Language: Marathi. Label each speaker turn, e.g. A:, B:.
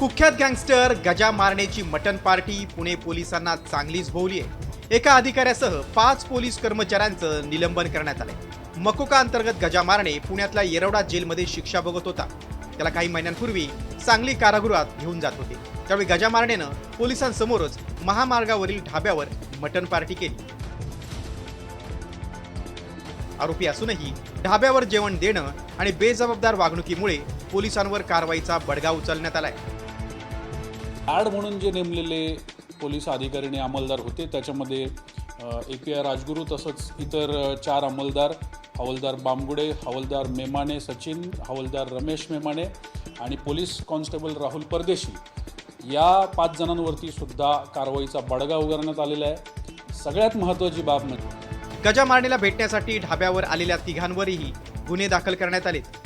A: कुख्यात गँगस्टर गजा मारण्याची मटण पार्टी पुणे पोलिसांना चांगलीच भोवली आहे। एका अधिकाऱ्यासह 5 पोलीस कर्मचाऱ्यांचं निलंबन करण्यात आलंय। मकोका अंतर्गत गजा मारणे पुण्यातल्या येरवडा जेलमध्ये शिक्षा भोगत होता। त्याला काही महिन्यांपूर्वी सांगली कारागृहात घेऊन जात होते। त्यावेळी गजा मारण्यानं पोलिसांसमोरच महामार्गावरील ढाब्यावर मटण पार्टी केली। आरोपी असूनही ढाब्यावर जेवण देणं आणि बेजबाबदार वागणुकीमुळे पोलिसांवर कारवाईचा बडगा उचलण्यात आलाय।
B: ॲड म्हणून जे नेमलेले पोलीस अधिकारी आणि अंमलदार होते त्याच्यामध्ये API राजगुरू तसंच इतर 4 अंमलदार, हवालदार बामगुडे, हवालदार मेमाने सचिन, हवालदार रमेश मेमाने आणि पोलीस कॉन्स्टेबल राहुल परदेशी या 5 जणांवरती सुद्धा कारवाईचा बडगा उगारण्यात आलेला आहे। सगळ्यात महत्त्वाची बाब म्हणजे
A: गजा मारण्याला भेटण्यासाठी ढाब्यावर आलेल्या तिघांवरही गुन्हे दाखल करण्यात आलेत।